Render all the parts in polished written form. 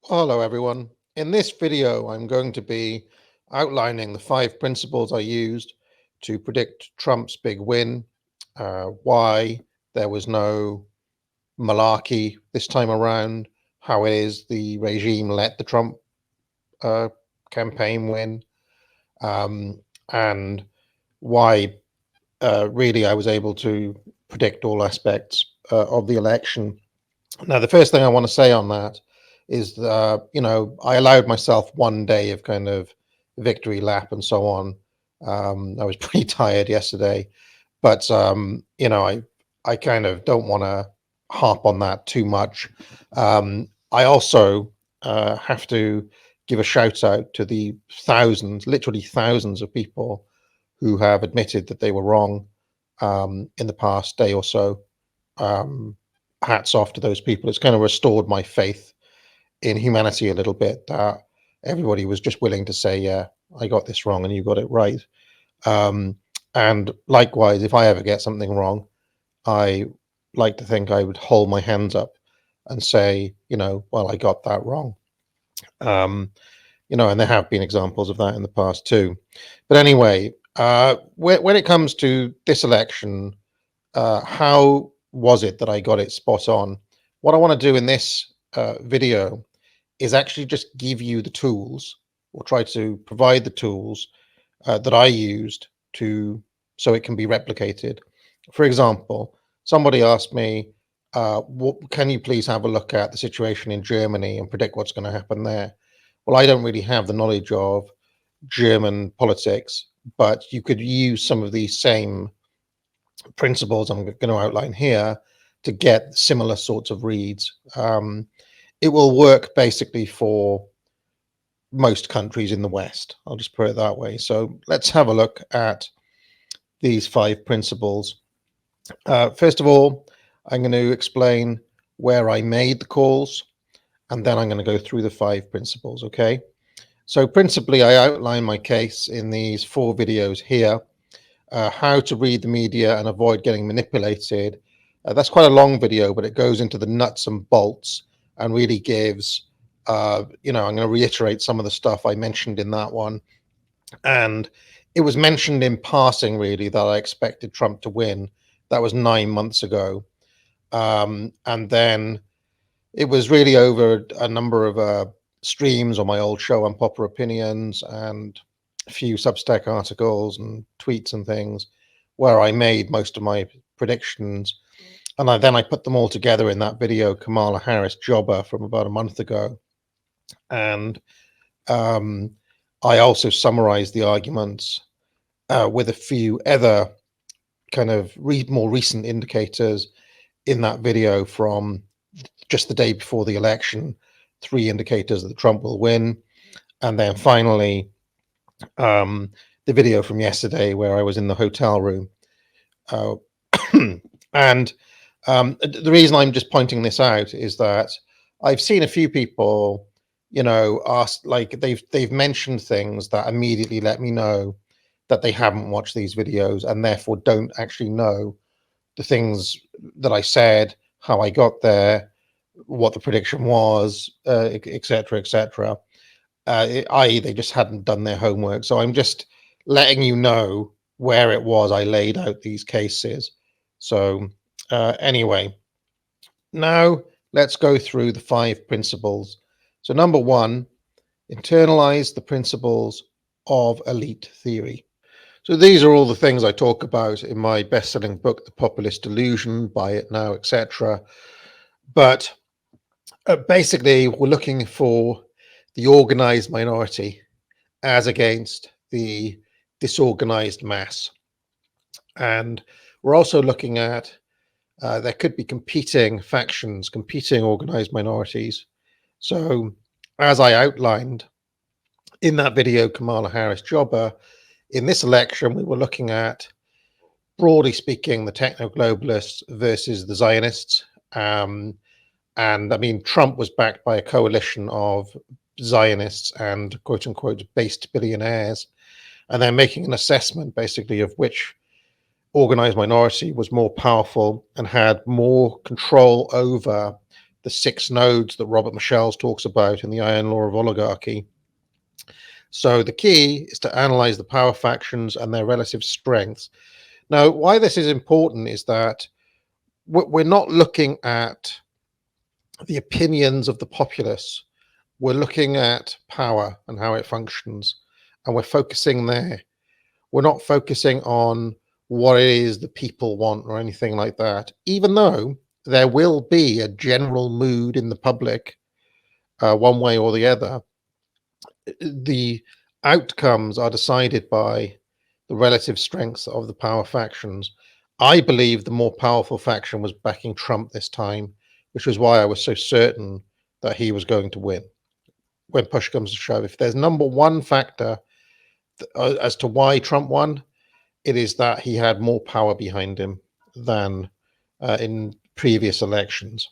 Hello, everyone. In this video, I'm going to be outlining the 5 principles I used to predict Trump's big win, why there was no malarkey this time around, how it is the regime let the Trump uh, campaign win, and why really I was able to predict all aspects of the election. Now, the first thing I want to say on that is, I allowed myself one day of kind of victory lap and so on. I was pretty tired yesterday, but I kind of don't want to harp on that too much. I also have to give a shout out to the thousands, literally thousands of people who have admitted that they were wrong in the past day or so. Um, Hats off to those people. It's kind of restored my faith in humanity a little bit that everybody was just willing to say, yeah, I got this wrong and you got it right. Um, and likewise, if I ever get something wrong, I like to think I would hold my hands up and say, well, I got that wrong. Um, and there have been examples of that in the past too. But anyway, when it comes to this election, how was it that I got it spot on? What I want to do in this video is actually just give you the tools, or try to provide the tools that I used to so it can be replicated. For example, somebody asked me, can you please have a look at the situation in Germany and predict what's going to happen there? Well, I don't really have the knowledge of German politics, but you could use some of these same principles I'm going to outline here to get similar sorts of reads. It will work basically for most countries in the West. I'll just put it that way. So let's have a look at these 5 principles. First of all, I'm going to explain where I made the calls, and then I'm going to go through the 5 principles. Okay. So principally, I outline my case in these 4 videos here. How to read the media and avoid getting manipulated. That's quite a long video, but it goes into the nuts and bolts and really gives, I'm going to reiterate some of the stuff I mentioned in that one. And it was mentioned in passing, really, that I expected Trump to win. That was 9 months ago. And then it was really over a number of streams on my old show, Unpopular Opinions, and a few Substack articles and tweets and things where I made most of my predictions. And then I put them all together in that video, Kamala Harris Jobber, from about a month ago. And I also summarized the arguments with a few other kind of more recent indicators in that video from just the day before the election, 3 indicators that Trump will win. And then finally, the video from yesterday where I was in the hotel room. And the reason I'm just pointing this out is that I've seen a few people, ask, like they've mentioned things that immediately let me know that they haven't watched these videos and therefore don't actually know the things that I said, how I got there, what the prediction was, etc., etc. I.e., they just hadn't done their homework. So I'm just letting you know where it was I laid out these cases. So anyway, now let's go through the 5 principles. So number 1, internalize the principles of elite theory. So these are all the things I talk about in my best-selling book, The Populist Delusion, Buy It Now, etc. But basically, we're looking for the organized minority as against the disorganized mass. And we're also looking at there could be competing factions, competing organized minorities. So as I outlined in that video, Kamala Harris Jobber, in this election, we were looking at, broadly speaking, the techno-globalists versus the Zionists. And I mean, Trump was backed by a coalition of Zionists and quote unquote based billionaires. And they're making an assessment basically of which organized minority was more powerful and had more control over the 6 nodes that Robert Michels talks about in the Iron Law of Oligarchy. So the key is to analyze the power factions and their relative strengths. Now, why this is important is that we're not looking at the opinions of the populace. We're looking at power and how it functions, and we're focusing there. We're not focusing on what it is the people want or anything like that, even though there will be a general mood in the public, one way or the other. The outcomes are decided by the relative strengths of the power factions. I believe the more powerful faction was backing Trump this time, which was why I was so certain that he was going to win. When push comes to shove, if there's number one factor as to why Trump won, it is that he had more power behind him than in previous elections.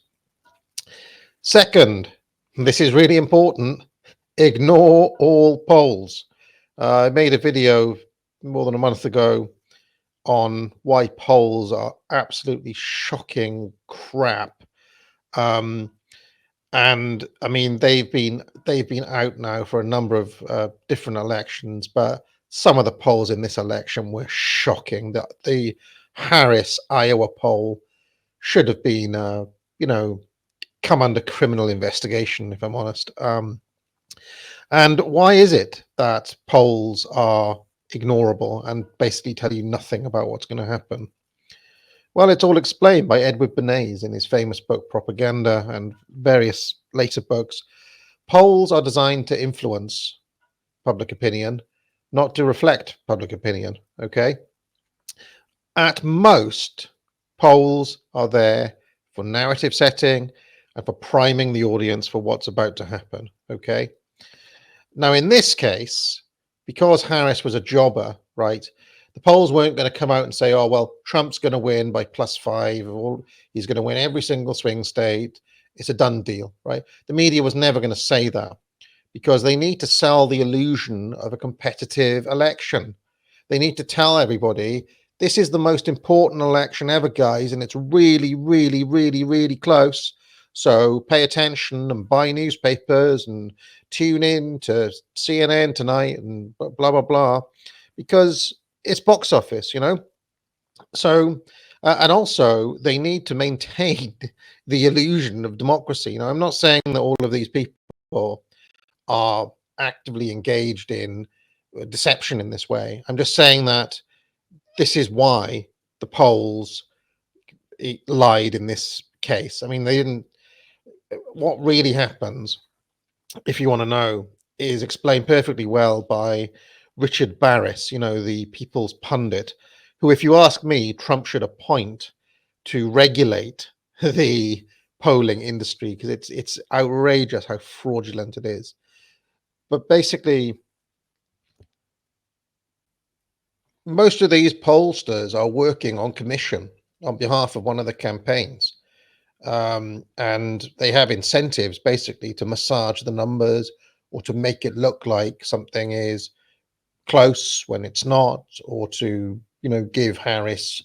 Second, this is really important, ignore all polls. I made a video more than a month ago on why polls are absolutely shocking crap. And I mean, they've been out now for a number of different elections, but some of the polls in this election were shocking. That the Harris Iowa poll should have been, come under criminal investigation, if I'm honest. And why is it that polls are ignorable and basically tell you nothing about what's going to happen? Well, it's all explained by Edward Bernays in his famous book Propaganda and various later books. Polls are designed to influence public opinion, not to reflect public opinion, okay? At most, polls are there for narrative setting and for priming the audience for what's about to happen, okay? Now, in this case, because Harris was a jobber, right, the polls weren't going to come out and say, oh, well, Trump's going to win by +5, or he's going to win every single swing state. It's a done deal, right? The media was never going to say that because they need to sell the illusion of a competitive election. They need to tell everybody, this is the most important election ever, guys, and it's really, really, really, really close. So pay attention and buy newspapers and tune in to CNN tonight and blah, blah, blah, because it's box office, So, and also they need to maintain the illusion of democracy. I'm not saying that all of these people are actively engaged in deception in this way. I'm just saying that this is why the polls lied in this case. I mean, they didn't. What really happens, if you want to know, is explained perfectly well by Richard Barris, the People's Pundit, who, if you ask me, Trump should appoint to regulate the polling industry, because it's outrageous how fraudulent it is. But basically, most of these pollsters are working on commission on behalf of one of the campaigns. And they have incentives basically to massage the numbers or to make it look like something is close when it's not, or to, give Harris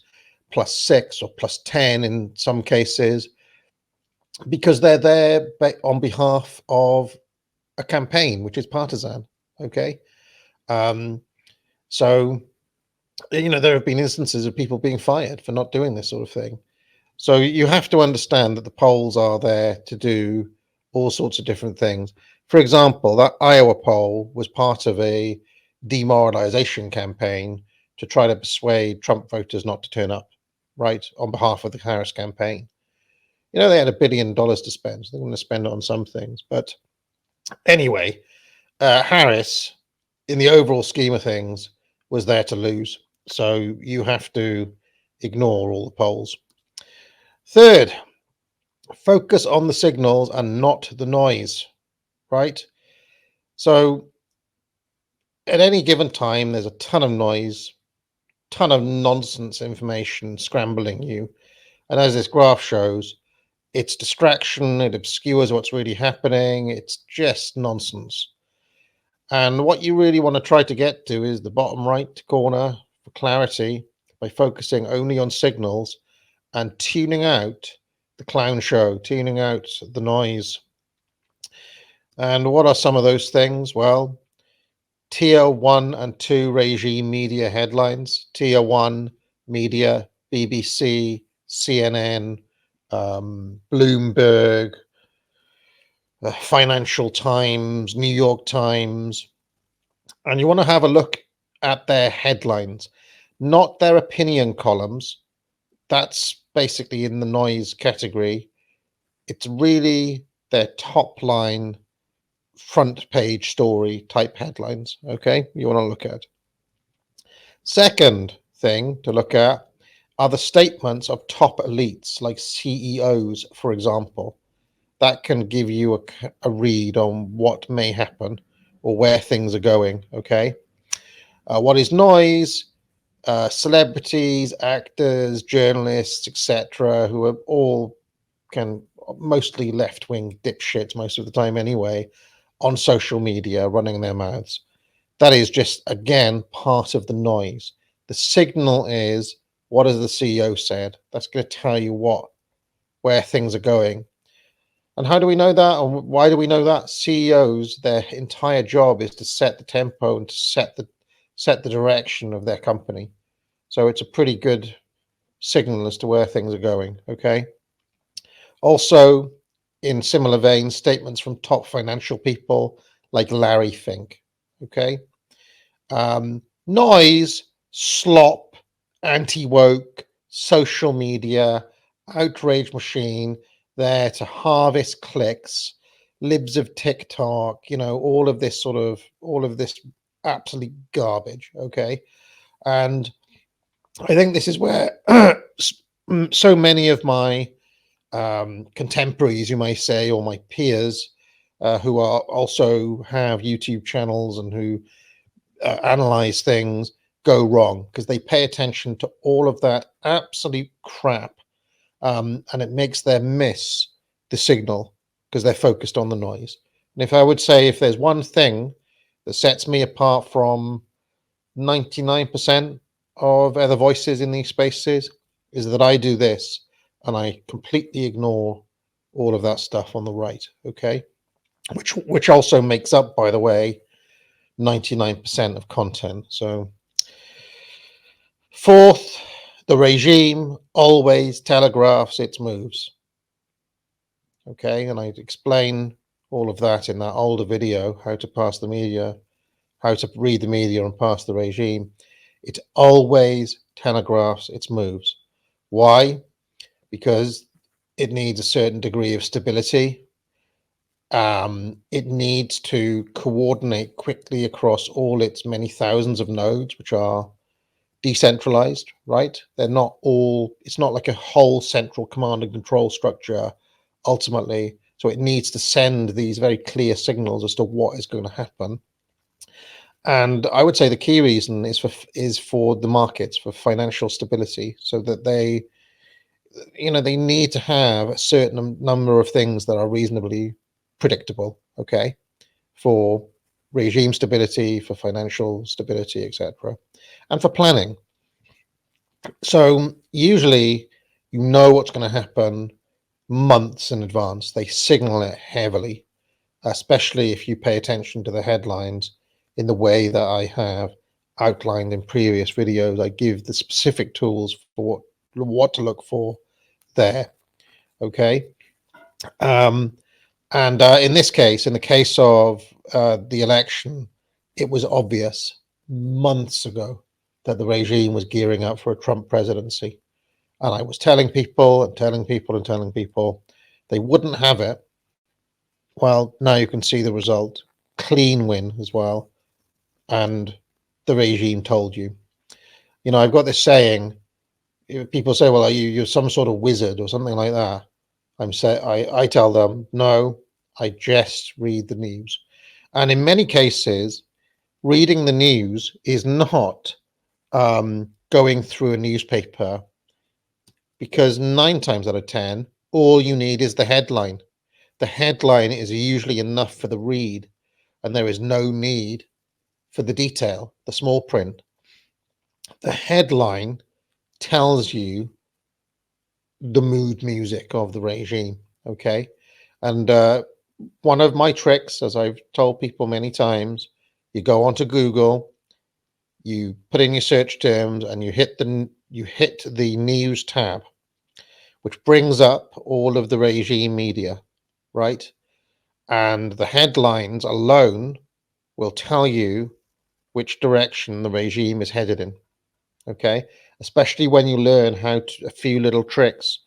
+6 or +10 in some cases, because they're there on behalf of a campaign which is partisan. Okay. So, there have been instances of people being fired for not doing this sort of thing. So you have to understand that the polls are there to do all sorts of different things. For example, that Iowa poll was part of a demoralization campaign to try to persuade Trump voters not to turn up, right, on behalf of the Harris campaign. They had $1 billion to spend, so they're going to spend it on some things. But anyway, Harris, in the overall scheme of things, was there to lose. So you have to ignore all the polls. Third, focus on the signals and not the noise, right? So at any given time, there's a ton of noise, ton of nonsense information scrambling you. And as this graph shows, it's distraction, it obscures what's really happening, it's just nonsense. And what you really want to try to get to is the bottom right corner for clarity by focusing only on signals and tuning out the clown show, tuning out the noise. And what are some of those things? Well, tier 1 and 2 regime media headlines. Tier 1 media, BBC, CNN, Bloomberg, Financial Times, New York Times. And you want to have a look at their headlines, not their opinion columns. That's basically in the noise category. It's really their top line, front page story type headlines. Okay, you want to look at. Second thing to look at are the statements of top elites, like CEOs, for example. That can give you a read on what may happen or where things are going. Okay, what is noise? Celebrities, actors, journalists, etc., who are all mostly left-wing dipshits most of the time anyway, on social media running their mouths. That is just, again, part of the noise. The signal is, what has the CEO said? That's going to tell you where things are going. And how do we know that? Or why do we know that? CEOs, their entire job is to set the tempo and to set the direction of their company. So it's a pretty good signal as to where things are going. Okay. Also, in similar vein, statements from top financial people like Larry Fink. Okay. Noise, slop, anti-woke, social media, outrage machine, there to harvest clicks, libs of TikTok, all of this absolute garbage. Okay. And I think this is where so many of my contemporaries, you may say, or my peers, who are also have YouTube channels and who analyze things, go wrong, because they pay attention to all of that absolute crap, and it makes them miss the signal because they're focused on the noise. And if I would say, if there's one thing that sets me apart from 99% of other voices in these spaces, is that I do this and I completely ignore all of that stuff on the right. Okay, which also makes up, by the way, 99% of content. So fourth, the regime always telegraphs its moves. Okay, and I explain all of that in that older video, how to pass the media, how to read the media and pass the regime. It always telegraphs its moves. Why? Because it needs a certain degree of stability. It needs to coordinate quickly across all its many thousands of nodes, which are decentralized, right? They're not all, it's not like a whole central command and control structure ultimately. So it needs to send these very clear signals as to what is going to happen. And I would say the key reason is for the markets, for financial stability, so that they need to have a certain number of things that are reasonably predictable, okay, for regime stability, for financial stability, etc., and for planning. So usually you know what's going to happen months in advance. They signal it heavily, especially if you pay attention to the headlines in the way that I have outlined in previous videos. I give the specific tools for what to look for there. Okay. And in this case, in the case of the election, it was obvious months ago that the regime was gearing up for a Trump presidency. And I was telling people and telling people and telling people they wouldn't have it. Well, now you can see the result. Clean win as well. And the regime told you. I've got this saying, people say, well, you're some sort of wizard or something like that. I tell them, no, I just read the news. And in many cases, reading the news is not going through a newspaper, because 9 times out of 10, all you need is the headline. The headline is usually enough for the read, and there is no need for the detail, the small print. The headline tells you the mood music of the regime. Okay. And one of my tricks, as I've told people many times, you go onto Google, you put in your search terms, and you hit the news tab, which brings up all of the regime media, right? And the headlines alone will tell you which direction the regime is headed in. Okay, especially when you learn a few little tricks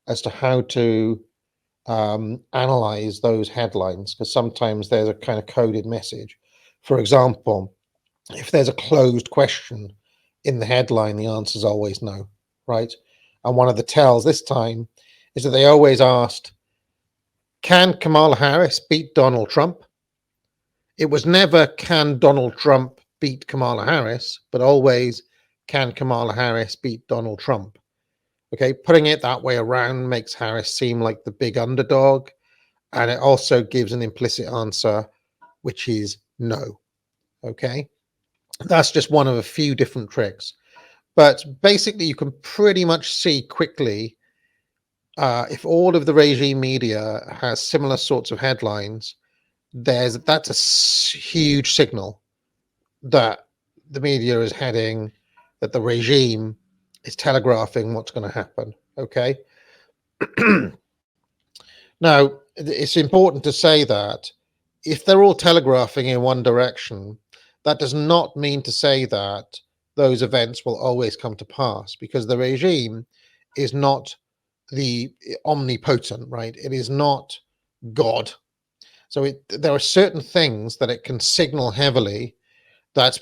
as to how to analyze those headlines, because sometimes there's a kind of coded message. For example, if there's a closed question in the headline, the answer is always no, right? And one of the tells this time is that they always asked, can Kamala Harris beat Donald Trump? It was never, can Donald Trump beat Kamala Harris, but always, can Kamala Harris beat Donald Trump? Okay, putting it that way around makes Harris seem like the big underdog, and it also gives an implicit answer, which is no. Okay, that's just one of a few different tricks. But basically, you can pretty much see quickly if all of the regime media has similar sorts of headlines, that's a huge signal that the media is heading, that the regime is telegraphing what's going to happen. Okay. Now, it's important to say that if they're all telegraphing in one direction, that does not mean to say that those events will always come to pass, because the regime is not the omnipotent, right? It is not God. So there are certain things that it can signal heavily that,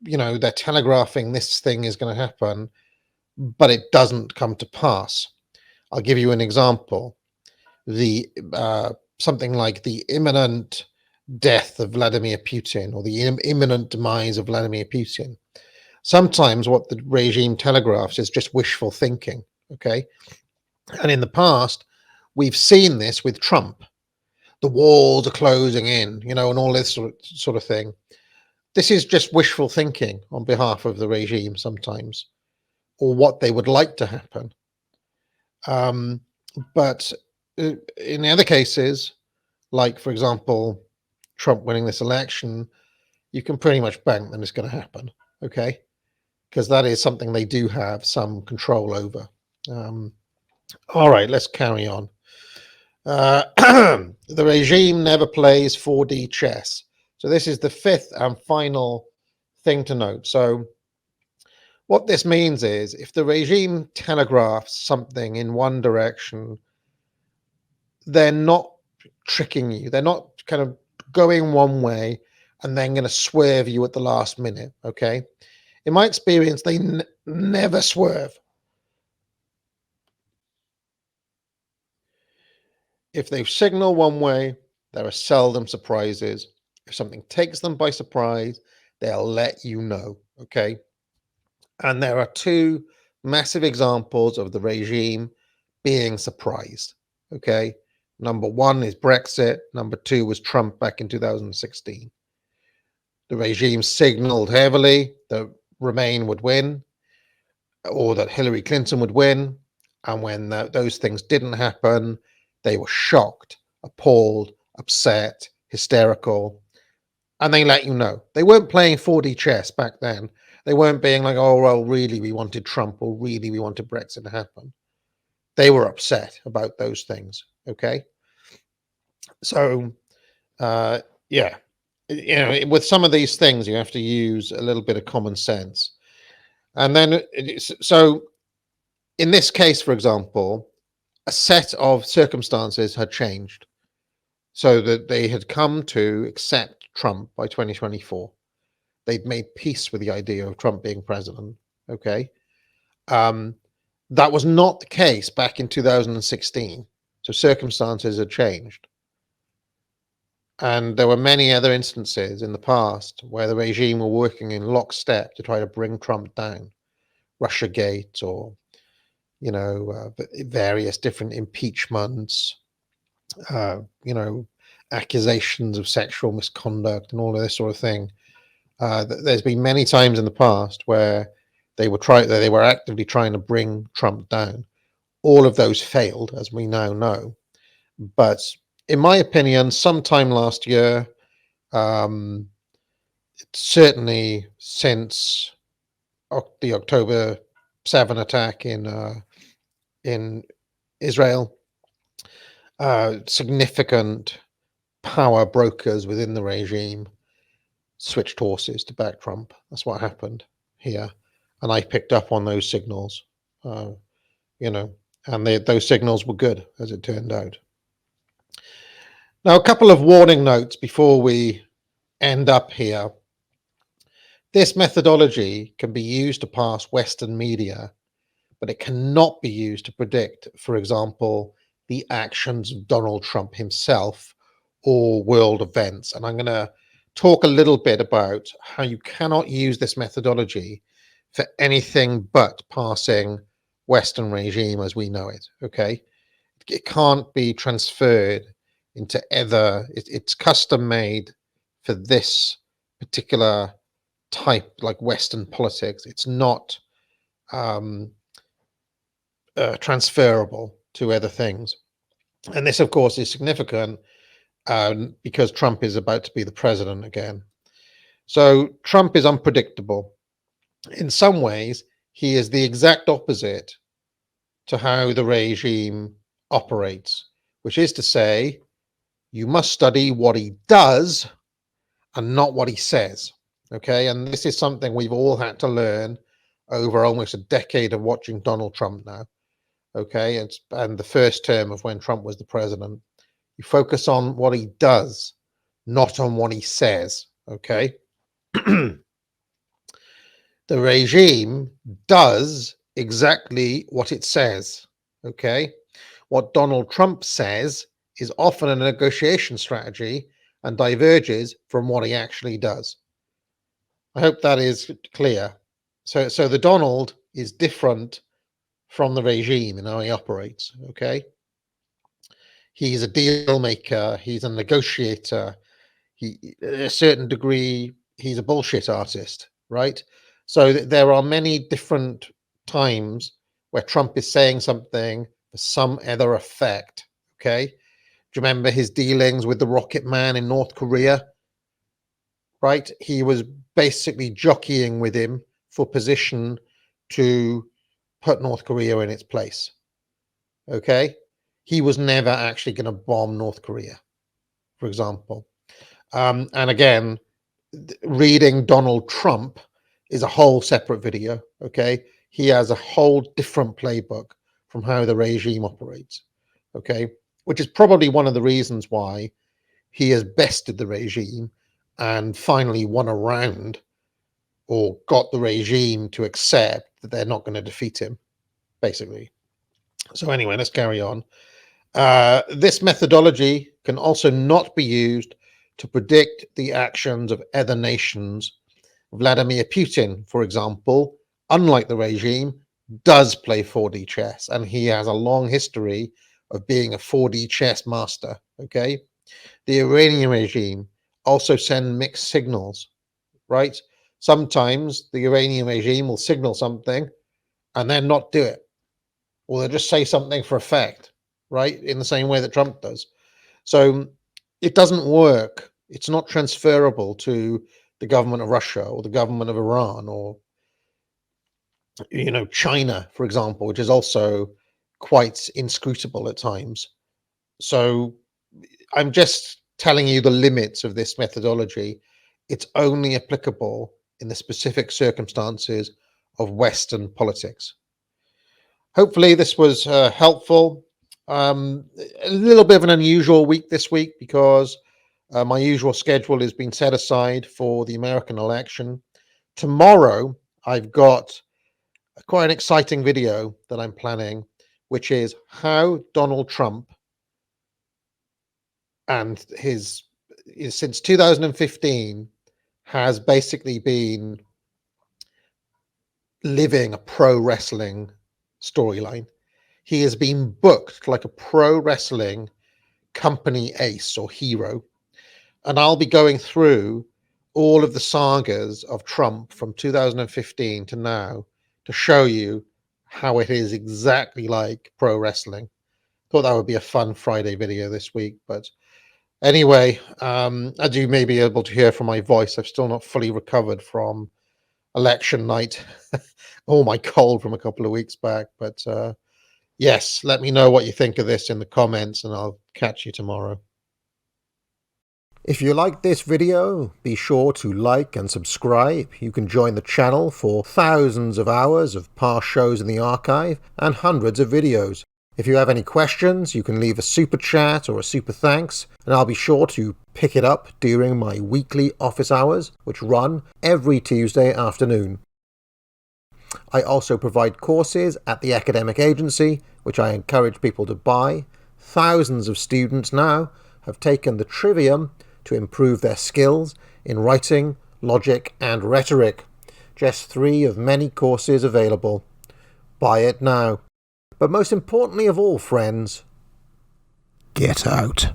they're telegraphing this thing is going to happen, but it doesn't come to pass. I'll give you an example. The something like the imminent death of Vladimir Putin, or the imminent demise of Vladimir Putin. Sometimes what the regime telegraphs is just wishful thinking. Okay. And in the past, we've seen this with Trump. The walls are closing in, and all this sort of thing. This is just wishful thinking on behalf of the regime sometimes, or what they would like to happen. But in the other cases, like, for example, Trump winning this election, you can pretty much bank that it's going to happen. Okay. Because that is something they do have some control over. All right, let's carry on. The regime never plays 4D chess. So this is the fifth and final thing to note. So what this means is, if the regime telegraphs something in one direction, they're not tricking you. They're not kind of going one way and then going to swerve you at the last minute. Okay. In my experience, they never swerve. If they signal one way, there are seldom surprises. If something takes them by surprise, they'll let you know. Okay. And there are two massive examples of the regime being surprised. Okay. Number one is Brexit. Number two was Trump back in 2016. The regime signaled heavily that Remain would win, or that Hillary Clinton would win. And when those things didn't happen, they were shocked, appalled, upset, hysterical, and they let you know. They weren't playing 4D chess back then. They weren't being like, oh, well, really, we wanted Trump, or really, we wanted Brexit to happen. They were upset about those things. Okay. So, yeah, with some of these things, you have to use a little bit of common sense. And then, so in this case, for example, a set of circumstances had changed so that they had come to accept Trump by 2024. They'd made peace with the idea of Trump being president. Okay. That was not the case back in 2016. So circumstances had changed. And there were many other instances in the past where the regime were working in lockstep to try to bring Trump down. Russiagate, or, various different impeachments, accusations of sexual misconduct and all of this sort of thing. There's been many times in the past where they were actively trying to bring Trump down. All of those failed, as we now know. But in my opinion, sometime last year, um, certainly since the October 7 attack in Israel, significant power brokers within the regime switched horses to back Trump. That's what happened here, and I picked up on those signals. Uh, you know, and those signals were good, as it turned out. Now, a couple of warning notes before we end up here. This methodology can be used to pass Western media, but it cannot be used to predict, for example, the actions of Donald Trump himself or world events. And I'm going to talk a little bit about how you cannot use this methodology for anything but passing Western regime as we know it. Okay. It can't be transferred into it's custom made for this particular type, like Western politics. It's not um, transferable to other things. And this, of course, is significant because Trump is about to be the president again. So Trump is unpredictable. In some ways, he is the exact opposite to how the regime operates, which is to say, you must study what he does and not what he says. Okay. And this is something we've all had to learn over almost a decade of watching Donald Trump now. Okay. And the first term of when Trump was the president. You focus on what he does, not on what he says. Okay. The regime does exactly what it says. Okay. What Donald Trump says is often a negotiation strategy and diverges from what he actually does. I hope that is clear. So the Donald is different from the regime in how he operates. Okay. He's a deal maker. He's a negotiator. He, a certain degree, he's a bullshit artist, right? So there are many different times where Trump is saying something for some other effect. Okay. Do you remember his dealings with the Rocket Man in North Korea? Right. He was basically jockeying with him for position to put North Korea in its place. Okay. He was never actually going to bomb North Korea, for example. And again, reading Donald Trump is a whole separate video. Okay. He has a whole different playbook from how the regime operates. Okay. Which is probably one of the reasons why he has bested the regime and finally won a round or got the regime to accept that they're not going to defeat him, basically. So, anyway, let's carry on. This methodology can also not be used to predict the actions of other nations. Vladimir Putin, for example, unlike the regime, does play 4D chess, and he has a long history of being a 4D chess master. Okay. The Iranian regime also send mixed signals, right? Sometimes the Iranian regime will signal something and then not do it, or they'll just say something for effect, right? In the same way that Trump does. So it doesn't work. It's not transferable to the government of Russia or the government of Iran or, China, for example, which is also quite inscrutable at times. So I'm just telling you the limits of this methodology. It's only applicable in the specific circumstances of Western politics. Hopefully this was helpful. A little bit of an unusual week this week because my usual schedule has been set aside for the American election. Tomorrow, I've got quite an exciting video that I'm planning, which is how Donald Trump and his since 2015 has basically been living a pro wrestling storyline. He has been booked like a pro wrestling company ace or hero. And I'll be going through all of the sagas of Trump from 2015 to now to show you how it is exactly like pro wrestling. Thought that would be a fun Friday video this week, but anyway, as you may be able to hear from my voice, I've still not fully recovered from election night. Oh, my cold from a couple of weeks back. But yes, let me know what you think of this in the comments, and I'll catch you tomorrow. If you like this video, be sure to like and subscribe. You can join the channel for thousands of hours of past shows in the archive and hundreds of videos. If you have any questions, you can leave a super chat or a super thanks, and I'll be sure to pick it up during my weekly office hours, which run every Tuesday afternoon. I also provide courses at the academic agency, which I encourage people to buy. Thousands of students now have taken the Trivium to improve their skills in writing, logic, and rhetoric. Just 3 of many courses available. Buy it now. But most importantly of all, friends, get out.